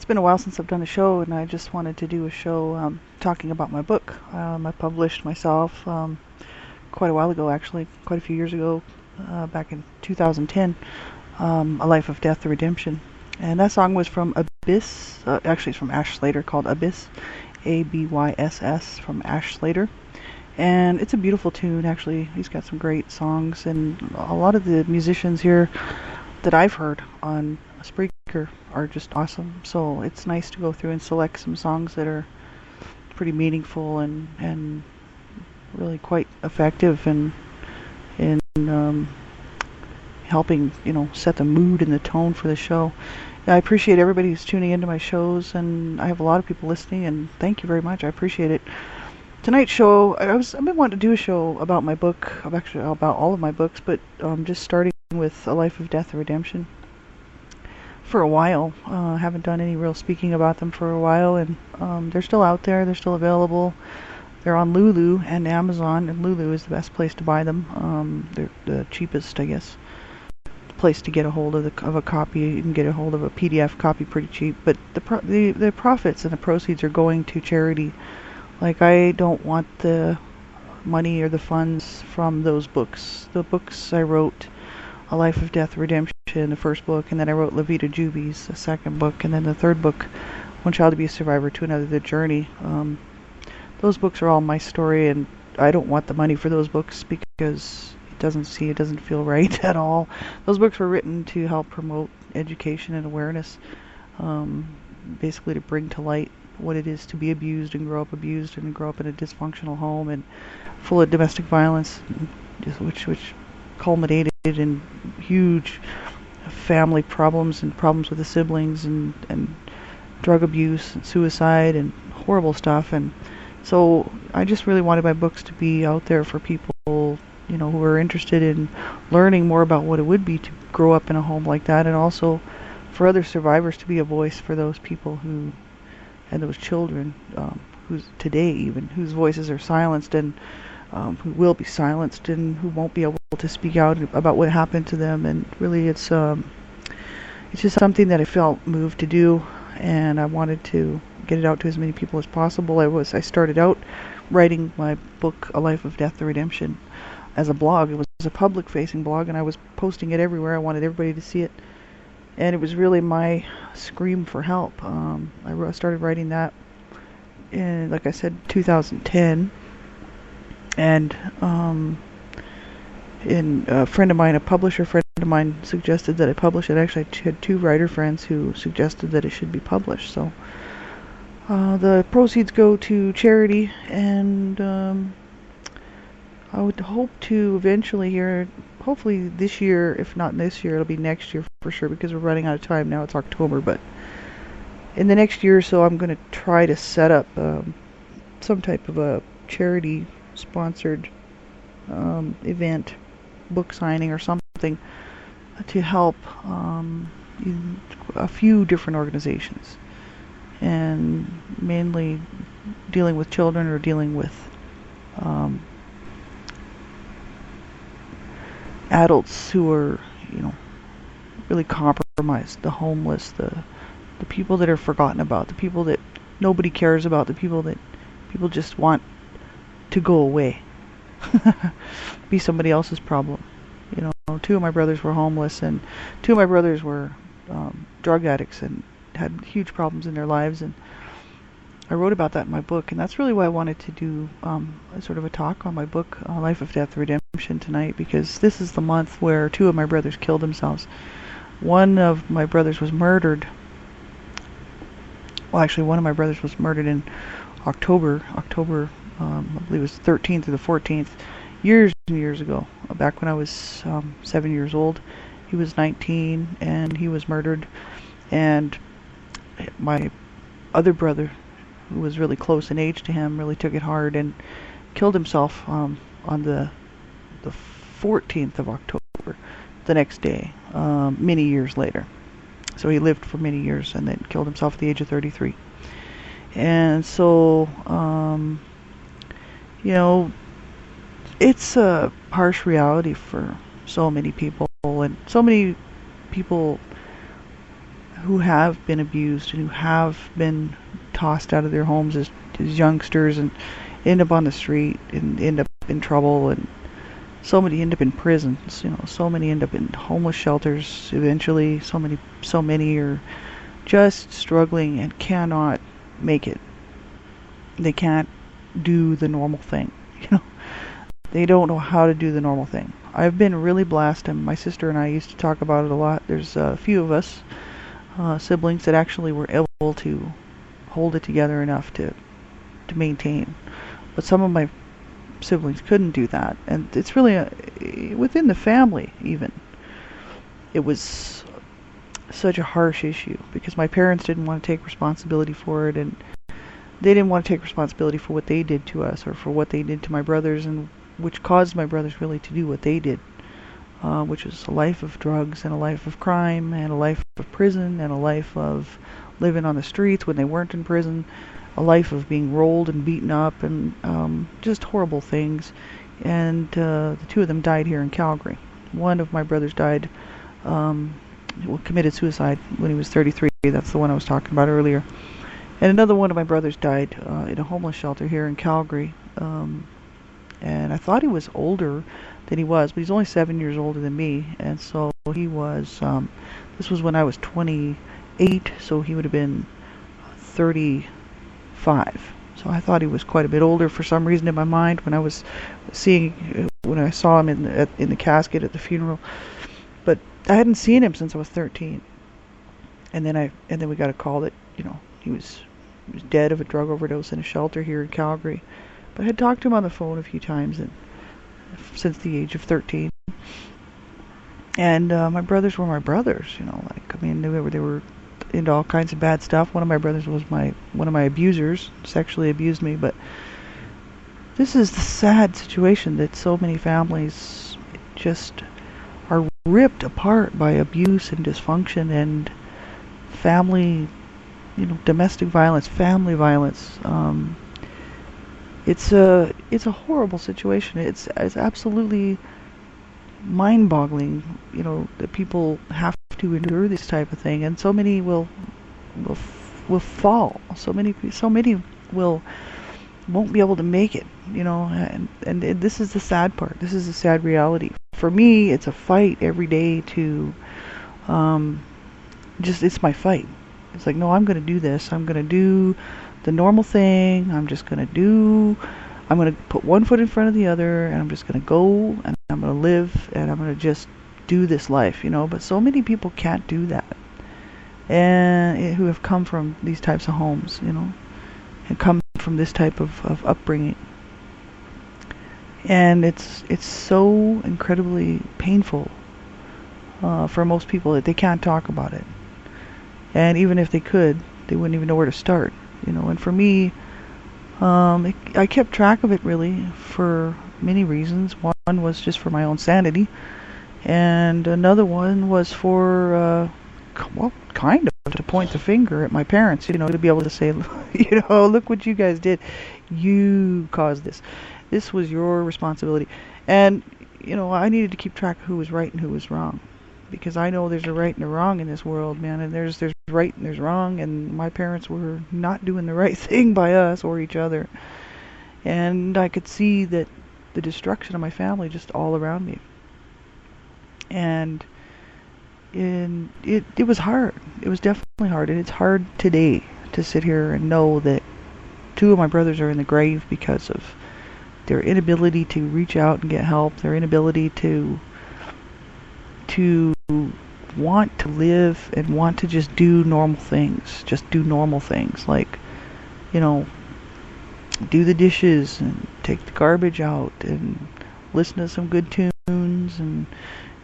It's been a while since I've done a show, and I just wanted to do a show talking about my book. I published myself quite a while ago, actually, quite a few years ago, back in 2010, A Life of Death, The Redemption. And that song was from Abyss, actually it's from Ash Slater, called Abyss, Abyss, from Ash Slater. And it's a beautiful tune, actually. He's got some great songs, and a lot of the musicians here that I've heard on Spreaker are just awesome. So it's nice to go through and select some songs that are pretty meaningful and really quite effective in helping, set the mood and the tone for the show. I appreciate everybody who's tuning into my shows, and I have a lot of people listening, and thank you very much. I appreciate it. Tonight's show, I've been wanting to do a show about my book, actually about all of my books, but just starting with A Life of Death, The Redemption. For a while, haven't done any real speaking about them for a while, and they're still out there, they're still available. They're on Lulu and Amazon, and Lulu is the best place to buy them. They're the cheapest, I guess, place to get a hold of a copy. You can get a hold of a PDF copy pretty cheap, but the profits and the proceeds are going to charity. Like, I don't want the money or the funds from those books. The books I wrote, A Life of Death, Redemption, the first book, and then I wrote La Vida Jubies, the second book, and then the third book, One Child Abuse Survivor to Another, The Journey. Those books are all my story, and I don't want the money for those books because it doesn't feel right at all. Those books were written to help promote education and awareness, basically to bring to light what it is to be abused and grow up in a dysfunctional home and full of domestic violence, which culminated in huge family problems and problems with the siblings and drug abuse and suicide and horrible stuff. And so I just really wanted my books to be out there for people, who are interested in learning more about what it would be to grow up in a home like that, and also for other survivors to be a voice for those people and those children, whose voices are silenced and who will be silenced and who won't be able to speak out about what happened to them. And really, it's just something that I felt moved to do, and I wanted to get it out to as many people as possible. I started out writing my book, A Life of Death, The Redemption, as a blog. It was a public-facing blog, and I was posting it everywhere. I wanted everybody to see it, and it was really my scream for help. I started writing that in, like I said, 2010, and a publisher friend of mine suggested that I publish it. Actually, I had two writer friends who suggested that it should be published. So the proceeds go to charity, and I would hope to eventually hopefully this year, if not this year, it'll be next year for sure, because we're running out of time now. It's October, but in the next year or so, I'm going to try to set up some type of a charity-sponsored event, book signing or something, to help a few different organizations, and mainly dealing with children or dealing with adults who are, really compromised, the homeless, the people that are forgotten about, the people that nobody cares about, the people that people just want to go away, be somebody else's problem. Two of my brothers were homeless, and two of my brothers were drug addicts and had huge problems in their lives, and I wrote about that in my book, and that's really why I wanted to do sort of a talk on my book, Life of Death, Redemption, tonight, because this is the month where two of my brothers killed themselves. One of my brothers was murdered. Well, actually, one of my brothers was murdered in October, I believe it was 13th or the 14th, years and years ago, back when I was 7 years old. He was 19, and he was murdered, and my other brother, who was really close in age to him, really took it hard and killed himself on the 14th of October, the next day, many years later. So he lived for many years and then killed himself at the age of 33. And so, it's a harsh reality for so many people, and so many people who have been abused and who have been tossed out of their homes as youngsters and end up on the street and end up in trouble, and so many end up in prisons, so many end up in homeless shelters eventually, so many are just struggling and cannot make it. They can't do the normal thing, They don't know how to do the normal thing. I've been really blessed, and my sister and I used to talk about it a lot. There's a few of us, siblings, that actually were able to hold it together enough to maintain. But some of my siblings couldn't do that, and it's really within the family even. It was such a harsh issue because my parents didn't want to take responsibility for it, and they didn't want to take responsibility for what they did to us or for what they did to my brothers, and which caused my brothers really to do what they did, which was a life of drugs and a life of crime and a life of prison and a life of living on the streets when they weren't in prison, a life of being rolled and beaten up, and just horrible things. And the two of them died here in Calgary. One of my brothers died, committed suicide when he was 33. That's the one I was talking about earlier. And another one of my brothers died in a homeless shelter here in Calgary. And I thought he was older than he was, but he's only 7 years older than me. And so he was, this was when I was 28, so he would have been 35. So I thought he was quite a bit older for some reason in my mind when I was when I saw him in the casket at the funeral. But I hadn't seen him since I was 13. And then we got a call that, he was dead of a drug overdose in a shelter here in Calgary. But I had talked to him on the phone a few times since the age of 13. And my brothers were my brothers, they were into all kinds of bad stuff. One of my brothers was one of my abusers, sexually abused me. But this is the sad situation that so many families just are ripped apart by abuse and dysfunction and family, domestic violence, family violence. It's a horrible situation. It's absolutely mind-boggling, that people have to endure this type of thing, and so many will fall. So many won't be able to make it, and this is the sad part. This is the sad reality. For me, it's a fight every day to it's my fight. It's like, no, I'm going to do this. I'm going to do the normal thing. I'm going to put one foot in front of the other, and I'm just going to go, and I'm going to live, and I'm going to just do this life, But so many people can't do that, and who have come from these types of homes, and come from this type of upbringing. And it's so incredibly painful for most people that they can't talk about it. And even if they could, they wouldn't even know where to start, And for me, I kept track of it really for many reasons. One was just for my own sanity, and another one was for, kind of to point the finger at my parents, to be able to say, look what you guys did. You caused this. This was your responsibility. And, I needed to keep track of who was right and who was wrong. Because I know there's a right and a wrong in this world, man, and there's right and there's wrong, and my parents were not doing the right thing by us or each other. And I could see that the destruction of my family just all around me. And it was hard. It was definitely hard, and it's hard today to sit here and know that two of my brothers are in the grave because of their inability to reach out and get help, their inability to want to live and want to just do normal things, like, do the dishes and take the garbage out and listen to some good tunes. And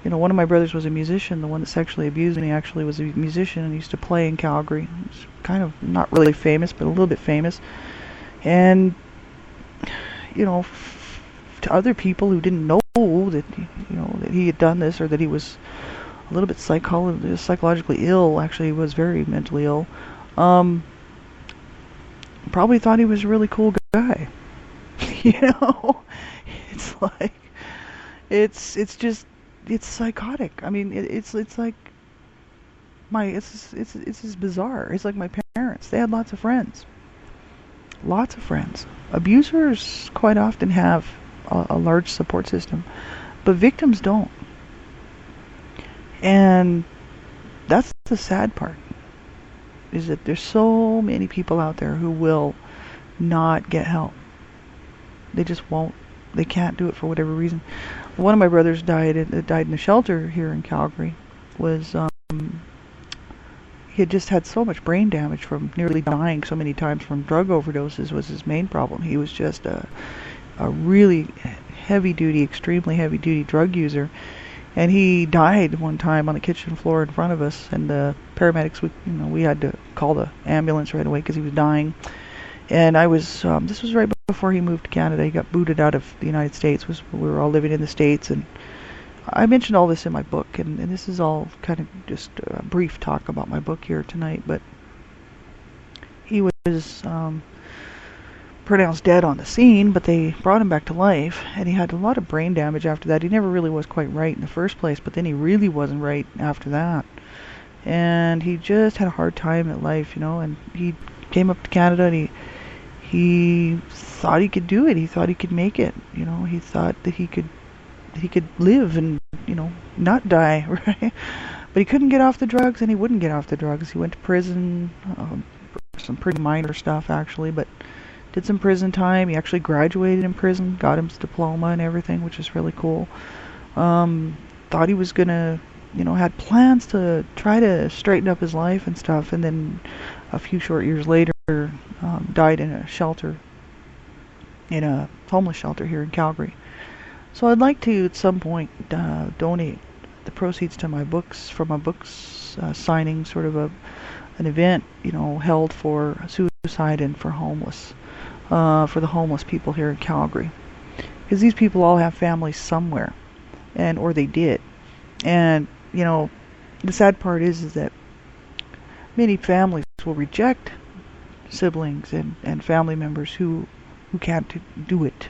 one of my brothers was a musician. The one that sexually abused me actually was a musician and used to play in Calgary. He's kind of not really famous, but a little bit famous. And to other people who didn't know that that he had done this, or that he was a little bit psychologically ill. Actually, he was very mentally ill. Probably thought he was a really cool guy. It's like, it's psychotic. I mean, it's like it's just bizarre. It's like my parents. They had lots of friends. Lots of friends. Abusers quite often have a large support system, but victims don't. And that's the sad part, is that there's so many people out there who will not get help. They just won't. They can't do it for whatever reason. One of my brothers died in a shelter here in Calgary. Was He had just had so much brain damage from nearly dying so many times from drug overdoses was his main problem. He was just a really heavy duty, extremely heavy duty drug user. And he died one time on the kitchen floor in front of us, and the paramedics, we had to call the ambulance right away because he was dying. And I was, this was right before he moved to Canada. He got booted out of the United States. We were all living in the States, and I mentioned all this in my book, and this is all kind of just a brief talk about my book here tonight. But he was pronounced dead on the scene, but they brought him back to life, and he had a lot of brain damage after that. He never really was quite right in the first place, but then he really wasn't right after that. And he just had a hard time at life, and he came up to Canada, and he thought he could do it. He thought he could make it. He thought that he could live and not die, right? But he couldn't get off the drugs, and he wouldn't get off the drugs. He went to prison, some pretty minor stuff actually, but did some prison time. He actually graduated in prison, got his diploma and everything, which is really cool. Thought he was gonna, had plans to try to straighten up his life and stuff, and then a few short years later died in a shelter, in a homeless shelter here in Calgary. So I'd like to at some point donate the proceeds to my books, from my books signing, sort of an event held for suicide and for the homeless people here in Calgary, because these people all have families somewhere, or they did. And the sad part is that many families will reject siblings and family members who can't do it,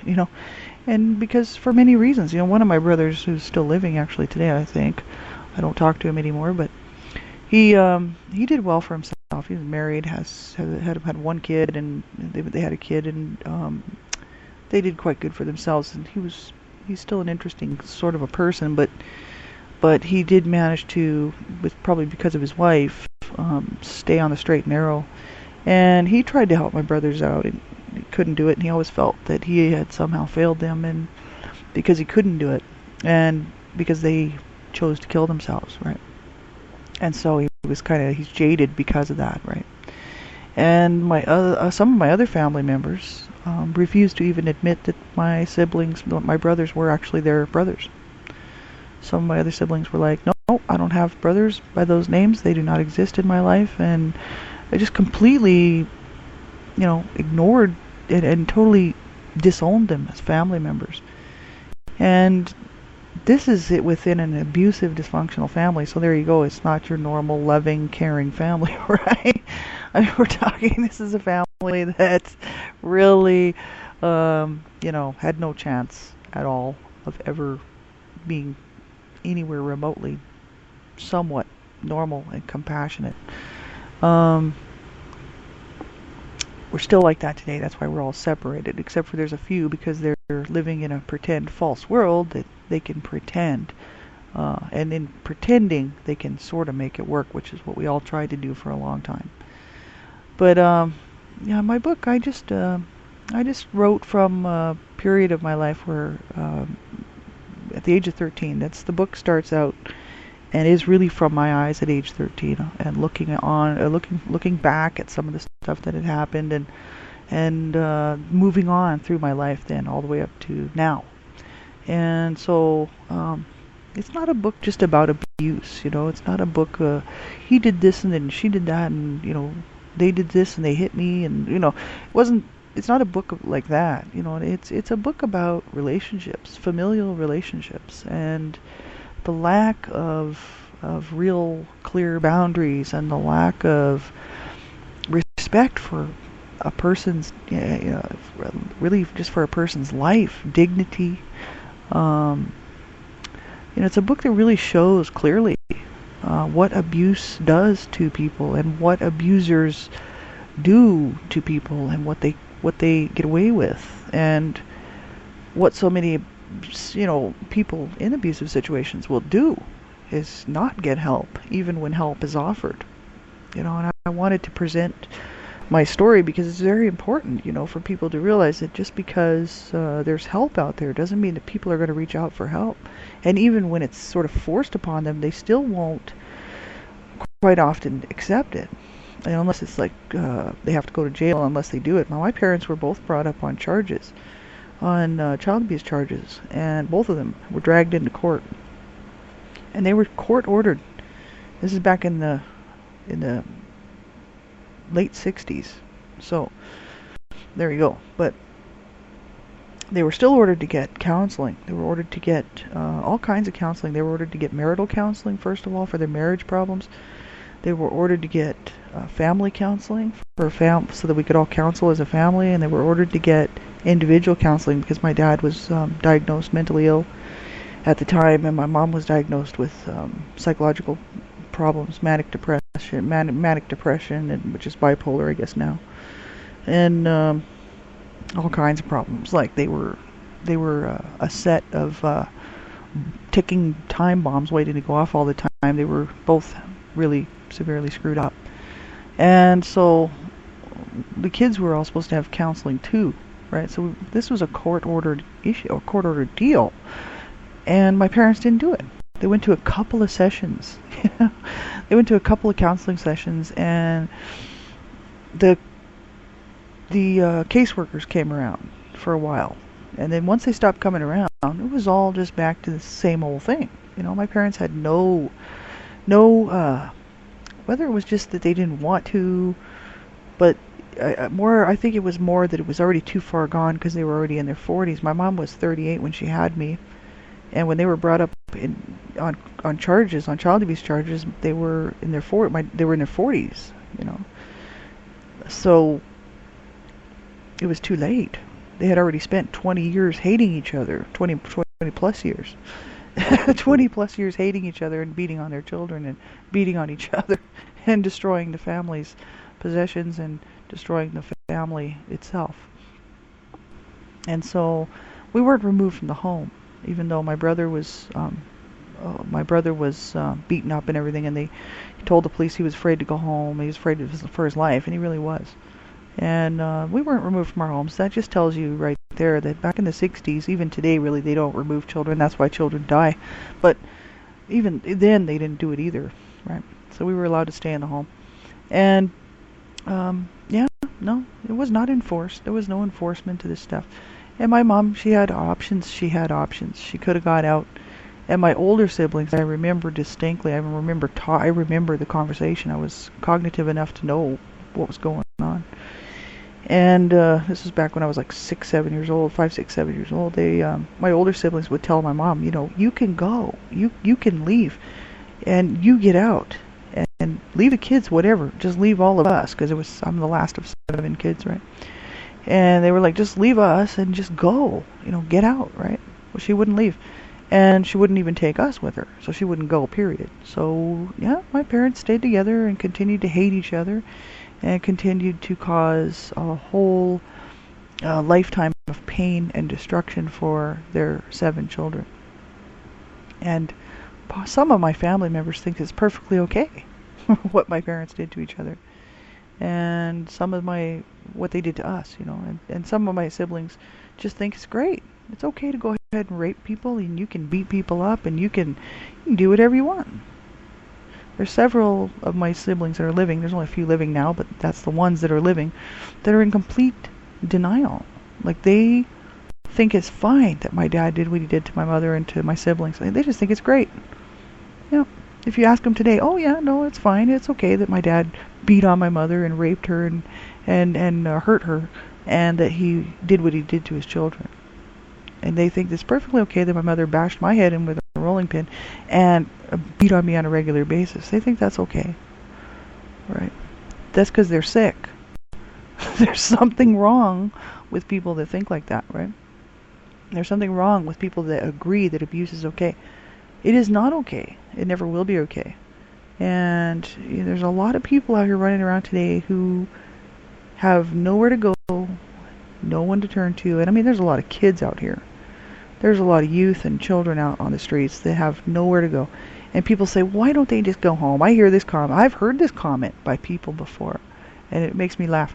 and because for many reasons. One of my brothers, who's still living actually today, I think, I don't talk to him anymore, but he did well for himself. He was married, had one kid, and they had a kid, and they did quite good for themselves. And he's still an interesting sort of a person, but he did manage to, probably because of his wife, stay on the straight and narrow. And he tried to help my brothers out, and he couldn't do it. And he always felt that he had somehow failed them, and because he couldn't do it, and because they chose to kill themselves, right? And so he's jaded because of that, right? And some of my other family members refused to even admit that my brothers were actually their brothers. Some of my other siblings were like, no, I don't have brothers by those names. They do not exist in my life. And I just completely, ignored it and totally disowned them as family members. And this is it within an abusive, dysfunctional family. So there you go. It's not your normal, loving, caring family, right? I mean, we're talking, this is a family that's really, had no chance at all of ever being anywhere remotely somewhat normal and compassionate. We're still like that today. That's why we're all separated, except for there's a few, because they're living in a pretend false world that they can pretend. And in pretending, they can sort of make it work, which is what we all tried to do for a long time. But my book, I just wrote from a period of my life where, at the age of 13, the book starts out and is really from my eyes at age 13, and looking back at some of the stuff that had happened, and moving on through my life then all the way up to now. And so it's not a book just about abuse, it's not a book he did this and then she did that, and they did this and they hit me, and it's not a book like that. It's a book about relationships, familial relationships, and the lack of real clear boundaries, and the lack of respect for a person's, really just for a person's life, dignity. It's a book that really shows clearly what abuse does to people and what abusers do to people and what they get away with, and what so many people in abusive situations will do is not get help even when help is offered. And I wanted to present my story because it's very important, for people to realize that just because there's help out there doesn't mean that people are going to reach out for help. And even when it's sort of forced upon them, they still won't quite often accept it. And unless it's like they have to go to jail unless they do it. Now, my parents were both brought up on charges, on child abuse charges, and both of them were dragged into court. And they were court ordered. This is back in the late 60s. So there you go. But they were still ordered to get counseling. They were ordered to get all kinds of counseling. They were ordered to get marital counseling, first of all, for their marriage problems. They were ordered to get family counseling so that we could all counsel as a family. And they were ordered to get individual counseling because my dad was diagnosed mentally ill at the time, and my mom was diagnosed with psychological problems, manic depression, and which is bipolar, I guess now, and all kinds of problems. Like they were a set of ticking time bombs waiting to go off all the time. They were both really severely screwed up, and so the kids were all supposed to have counseling too, right? So this was a court-ordered issue, a court-ordered deal, and my parents didn't do it. They went to a couple of sessions. They went to a couple of counseling sessions, and the caseworkers came around for a while. And then once they stopped coming around, it was all just back to the same old thing. My parents had no, whether it was just that they didn't want to, but I think it was more that it was already too far gone because they were already in their 40s. My mom was 38 when she had me. And when they were brought up on charges, on child abuse charges, they were in their 40s, So it was too late. They had already spent 20 years hating each other, 20 plus years. 20 plus years hating each other and beating on their children and beating on each other and destroying the family's possessions and destroying the family itself. And so we weren't removed from the home. Even though my brother was beaten up and everything, and he told the police he was afraid to go home. He was afraid for his life, and he really was. And we weren't removed from our homes. That just tells you right there that back in the 60s, even today, really, they don't remove children. That's why children die. But even then, they didn't do it either, right? So we were allowed to stay in the home. And no, it was not enforced. There was no enforcement to this stuff. And my mom, she had options. She could have got out. And my older siblings, I remember distinctly. I remember the conversation. I was cognitive enough to know what was going on. And this was back when I was like 5, 6, 7 years old. My older siblings would tell my mom, you can go, you can leave, and you get out, and leave the kids, whatever. Just leave all of us, because I'm the last of 7 kids, right? And they were like, just leave us and just go, get out, right? Well, she wouldn't leave. And she wouldn't even take us with her. So she wouldn't go, period. So, yeah, my parents stayed together and continued to hate each other and continued to cause a whole lifetime of pain and destruction for their 7 children. And some of my family members think it's perfectly okay what my parents did to each other. And what they did to us, and some of my siblings just think it's great. It's okay to go ahead and rape people, and you can beat people up, and you can do whatever you want. There's several of my siblings that are living. There's only a few living now, but that's the ones that are living, that are in complete denial. Like, they think it's fine that my dad did what he did to my mother and to my siblings. They just think it's great. If you ask them today, oh yeah, no, it's fine. It's okay that my dad beat on my mother and raped her and hurt her, and that he did what he did to his children. And they think it's perfectly okay that my mother bashed my head in with a rolling pin and beat on me on a regular basis. They think that's okay, right? That's because they're sick. There's something wrong with people that think like that, right? There's something wrong with people that agree that abuse is okay. It is not okay. It never will be okay. And there's a lot of people out here running around today who have nowhere to go, no one to turn to. And I mean, there's a lot of kids out here. There's a lot of youth and children out on the streets that have nowhere to go. And people say, why don't they just go home? I hear this comment. I've heard this comment by people before, and it makes me laugh.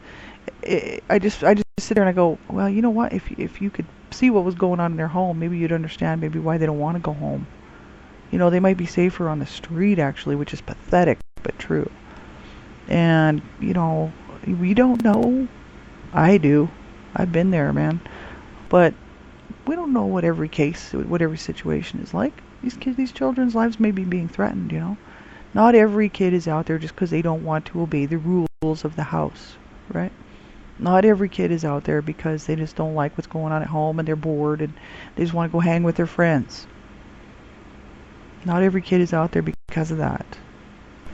I just sit there and I go, well, you know what? If you could see what was going on in their home, maybe you'd understand maybe why they don't want to go home. They might be safer on the street, actually, which is pathetic, but true. And, we don't know. I do. I've been there, man. But we don't know what every case, what every situation is like. These children's lives may be being threatened, Not every kid is out there just because they don't want to obey the rules of the house, right? Not every kid is out there because they just don't like what's going on at home and they're bored and they just want to go hang with their friends. Not every kid is out there because of that.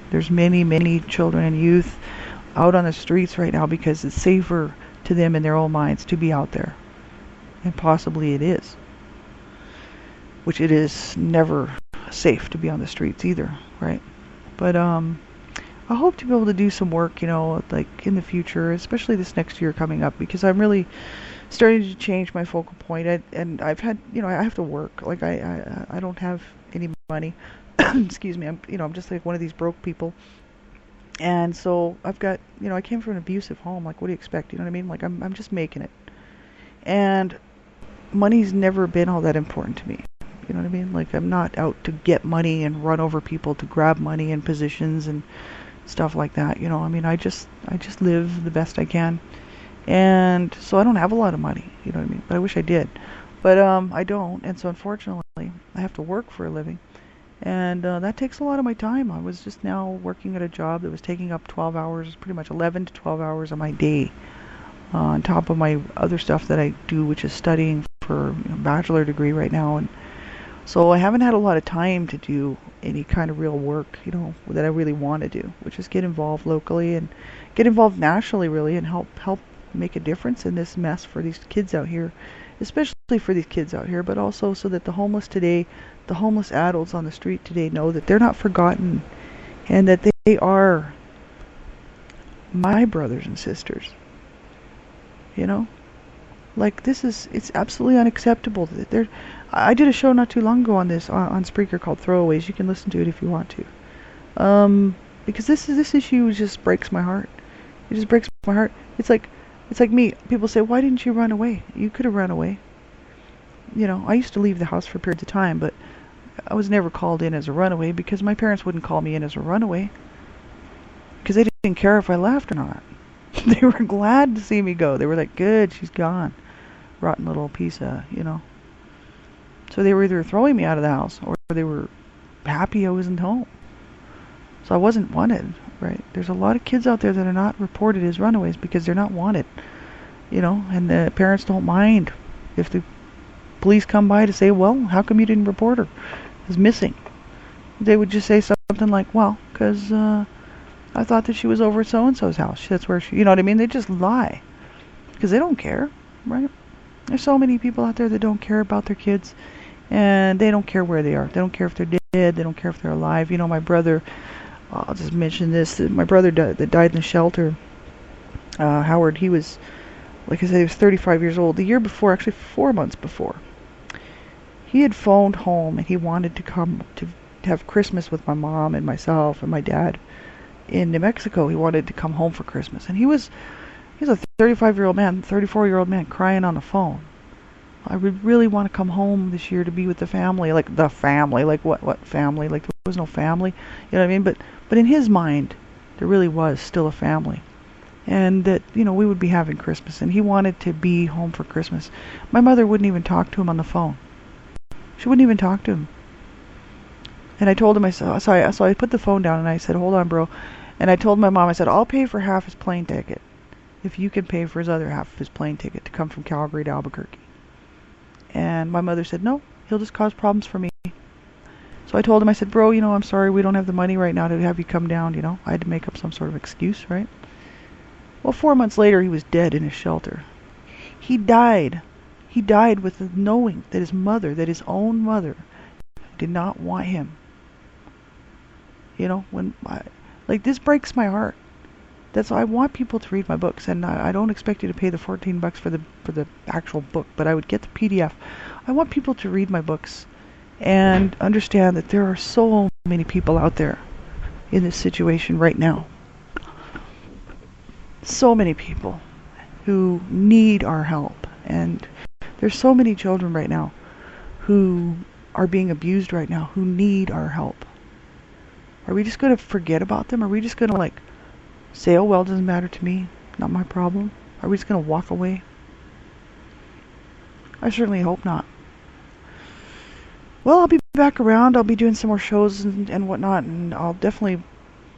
There's many, many children and youth out on the streets right now because it's safer to them in their own minds to be out there. And possibly it is. Which it is never safe to be on the streets either, right? But I hope to be able to do some work, like in the future, especially this next year coming up, because I'm really starting to change my focal point. And I've had, I have to work. Like I don't have any money. Excuse me. I'm just like one of these broke people. And so I've got, I came from an abusive home. Like, what do you expect? You know what I mean? Like I'm just making it. And money's never been all that important to me. You know what I mean? Like, I'm not out to get money and run over people to grab money and positions and stuff like that. I mean, I just live the best I can. And so I don't have a lot of money, you know what I mean? But I wish I did. But I don't. And so unfortunately, I have to work for a living. And that takes a lot of my time. I was just now working at a job that was taking up 12 hours, pretty much 11 to 12 hours of my day. On top of my other stuff that I do, which is studying for a bachelor degree right now. And so I haven't had a lot of time to do any kind of real work, that I really want to do, which is get involved locally and get involved nationally, really, and help make a difference in this mess for these kids out here, especially for these kids out here, but also so that the homeless today, the homeless adults on the street today know that they're not forgotten and that they are my brothers and sisters. Like, it's absolutely unacceptable that I did a show not too long ago on this on Spreaker called Throwaways. You can listen to it if you want to. Because this issue just breaks my heart. It just breaks my heart. It's like me. People say, "Why didn't you run away? You could have run away." I used to leave the house for periods of time, but I was never called in as a runaway because my parents wouldn't call me in as a runaway because they didn't care if I left or not. They were glad to see me go. They were like, "Good, she's gone. Rotten little piece of, So they were either throwing me out of the house or they were happy I wasn't home. So I wasn't wanted, right? There's a lot of kids out there that are not reported as runaways because they're not wanted, and the parents don't mind if the police come by to say, well, how come you didn't report her as missing? They would just say something like, well, because I thought that she was over at so-and-so's house. That's where she, you know what I mean? They just lie because they don't care, right? There's so many people out there that don't care about their kids, and they don't care where they are. They don't care if they're dead. They don't care if they're alive. My brother, I'll just mention this, my brother that died in the shelter, Howard, he was, like I said, he was 35 years old. The year before, actually 4 months before, he had phoned home and he wanted to come to have Christmas with my mom and myself and my dad in New Mexico. He wanted to come home for Christmas. And he's a 35-year-old man, 34-year-old man crying on the phone. I would really want to come home this year to be with the family. Like, the family. Like, what family? Like, there was no family. You know what I mean? But in his mind, there really was still a family. And that, we would be having Christmas. And he wanted to be home for Christmas. My mother wouldn't even talk to him on the phone. She wouldn't even talk to him. And I told him, so I put the phone down and I said, hold on, bro. And I told my mom, I said, I'll pay for half his plane ticket if you can pay for his other half of his plane ticket to come from Calgary to Albuquerque. And my mother said, no, he'll just cause problems for me. So I told him, I said, bro, I'm sorry, we don't have the money right now to have you come down, I had to make up some sort of excuse, right? Well, 4 months later, he was dead in his shelter. He died. He died with the knowing that his mother, that his own mother, did not want him. You know, like this breaks my heart. That's why I want people to read my books, and I don't expect you to pay the $14 for the actual book, but I would get the PDF. I want people to read my books and understand that there are so many people out there in this situation right now. So many people who need our help, and there's so many children right now who are being abused right now who need our help. Are we just going to forget about them? Are we just going to like say, oh well, it doesn't matter to me, not my problem? Are we just going to walk away? I certainly hope not. Well, I'll be back around. I'll be doing some more shows and whatnot, and I'll definitely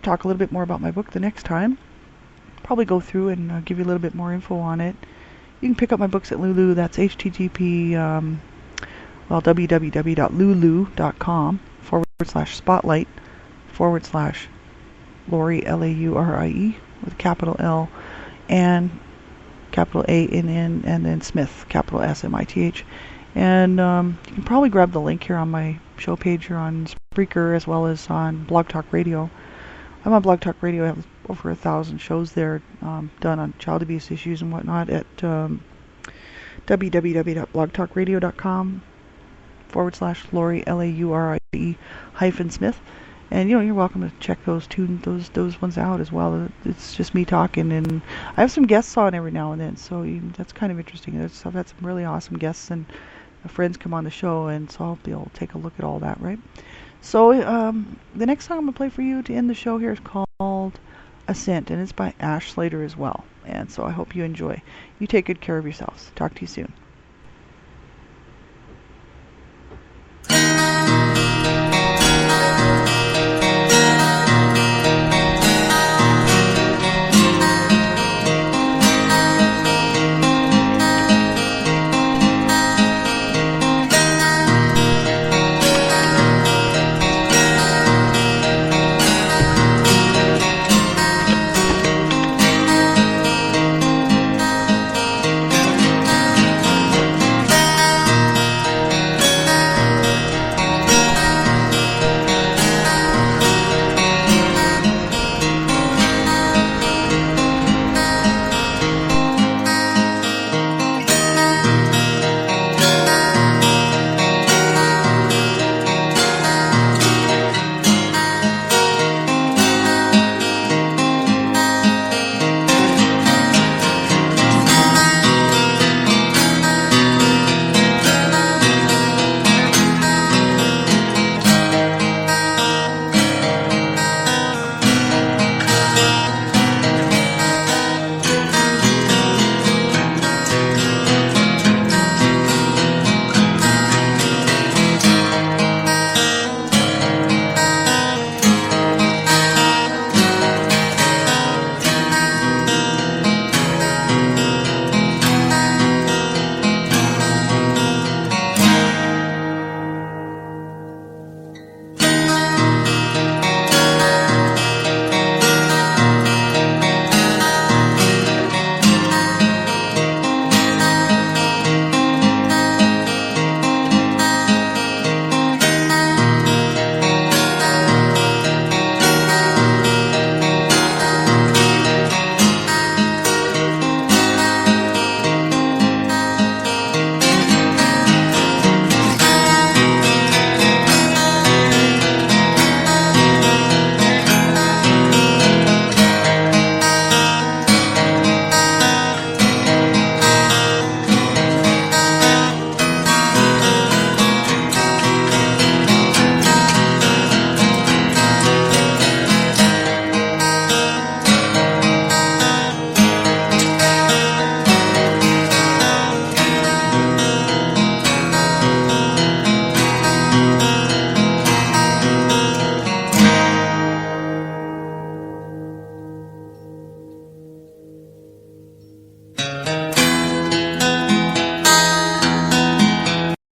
talk a little bit more about my book the next time. Probably go through and give you a little bit more info on it. You can pick up my books at Lulu. That's www.lulu.com/spotlight/Laurie, Laurie, with capital L and capital A-N-N, and then Smith, capital S-M-I-T-H. And you can probably grab the link here on my show page here on Spreaker, as well as on Blog Talk Radio. I'm on Blog Talk Radio. I have over 1,000 shows there done on child abuse issues and whatnot at www.blogtalkradio.com/Laurie, Laurie-Smith. And you're welcome to check those ones out as well. It's just me talking, and I have some guests on every now and then, so that's kind of interesting. I've had some really awesome guests, and friends come on the show, and so I'll be able to take a look at all that, right? So the next song I'm going to play for you to end the show here is called Ascent, and it's by Ash Slater as well. And so I hope you enjoy. You take good care of yourselves. Talk to you soon.